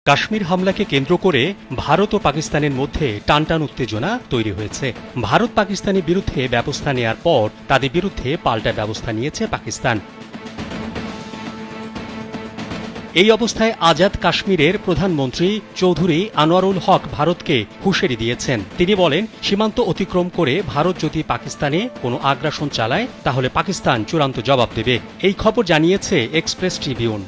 কাশ্মীর হামলাকে কেন্দ্র করে ভারত ও পাকিস্তানের মধ্যে টানটান উত্তেজনা তৈরি হয়েছে। ভারত পাকিস্তানের বিরুদ্ধে ব্যবস্থা নেয়ার পর তাদের বিরুদ্ধে পাল্টা ব্যবস্থা নিয়েছে পাকিস্তান। এই অবস্থায় আজাদ কাশ্মীরের প্রধানমন্ত্রী চৌধুরী আনোয়ারুল হক ভারতকে হুঁশিয়ারি দিয়েছেন। তিনি বলেন, সীমান্ত অতিক্রম করে ভারত যদি পাকিস্তানে কোনো আগ্রাসন চালায় তাহলে পাকিস্তান চূড়ান্ত জবাব দেবে। এই খবর জানিয়েছে এক্সপ্রেস ট্রিবিউন।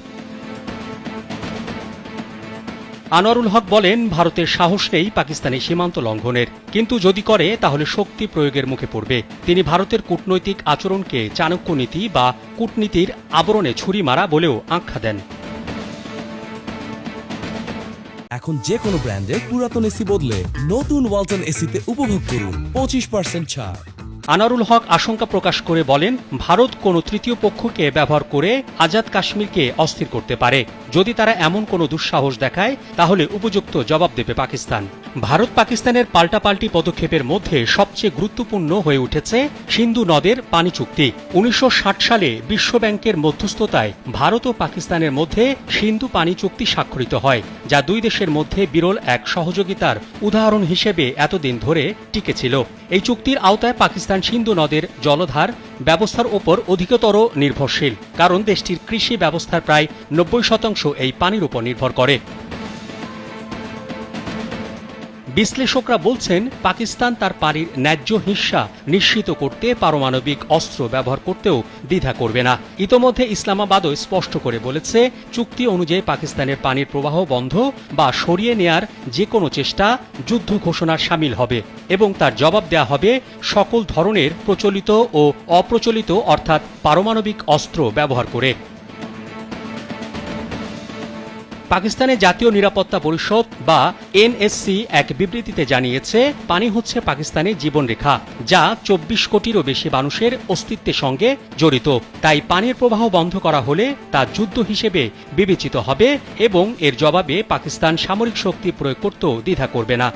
আনোয়ারুল হক বলেন, ভারতের সাহস নেই পাকিস্তানের সীমান্ত লঙ্ঘনের, কিন্তু যদি করে তাহলে শক্তি প্রয়োগের মুখে পড়বে। তিনি ভারতের কূটনৈতিক আচরণকে চাণক্য নীতি বা কূটনীতির আবরণে ছুরি মারা বলেও আখ্যা দেন। এখন যে কোনো ব্র্যান্ডের পুরাতন এসি বদলে নতুন ওয়ালটন এসিতে উপভোগ করুন 25% ছাড়। আনোয়ারুল হক আশঙ্কা প্রকাশ করে বলেন, ভারত কোনো তৃতীয় পক্ষকে ব্যবহার করে আজাদ কাশ্মীরকে অস্থির করতে পারে। যদি তারা এমন কোনো দুঃসাহস দেখায় তাহলে উপযুক্ত জবাব দেবে পাকিস্তান। ভারত পাকিস্তানের পাল্টাপাল্টি পদক্ষেপের মধ্যে সবচেয়ে গুরুত্বপূর্ণ হয়ে উঠেছে সিন্ধু নদের পানি চুক্তি। 1960 সালে বিশ্বব্যাংকের মধ্যস্থতায় ভারত ও পাকিস্তানের মধ্যে সিন্ধু পানি চুক্তি স্বাক্ষরিত হয়, যা দুই দেশের মধ্যে বিরল এক সহযোগিতার উদাহরণ হিসেবে এতদিন ধরে টিকেছিল। এই চুক্তির আওতায় পাকিস্তান সিন্ধু নদের জলধার ব্যবস্থার ওপর অধিকতর নির্ভরশীল, কারণ দেশটির কৃষি ব্যবস্থার প্রায় 90% এই পানির উপর নির্ভর করে। বিশ্লেষকরা বলছেন, পাকিস্তান তার পানির ন্যায্য হিস্সা নিশ্চিত করতে পারমাণবিক অস্ত্র ব্যবহার করতেও দ্বিধা করবে না। ইতোমধ্যে ইসলামাবাদও স্পষ্ট করে বলেছে, চুক্তি অনুযায়ী পাকিস্তানের পানির প্রবাহ বন্ধ বা সরিয়ে নেয়ার যে কোনো চেষ্টা যুদ্ধ ঘোষণার শামিল হবে এবং তার জবাব দেয়া হবে সকল ধরনের প্রচলিত ও অপ্রচলিত অর্থাৎ পারমাণবিক অস্ত্র ব্যবহার করে। পাকিস্তানের জাতীয় নিরাপত্তা পরিষদ বা এনএসসি এক বিবৃতিতে জানিয়েছে, পানি হচ্ছে পাকিস্তানের জীবনরেখা, যা 24 কোটিরও বেশি মানুষের অস্তিত্বের সঙ্গে জড়িত। তাই পানির প্রবাহ বন্ধ করা হলে তা যুদ্ধ হিসেবে বিবেচিত হবে এবং এর জবাবে পাকিস্তান সামরিক শক্তি প্রয়োগ করতেও দ্বিধা করবে না।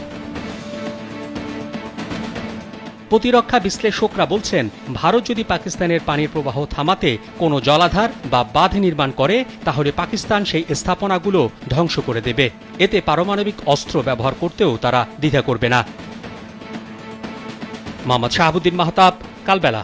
প্রতিরক্ষা বিশ্লেষকরা বলছেন, ভারত যদি পাকিস্তানের পানির প্রবাহ থামাতে কোনো জলাধার বা বাঁধ নির্মাণ করে তাহলে পাকিস্তান সেই স্থাপনাগুলো ধ্বংস করে দেবে। এতে পারমাণবিক অস্ত্র ব্যবহার করতেও তারা দ্বিধা করবে না। মোহাম্মদ শাহাবুদ্দিন মাহতাব, কালবেলা।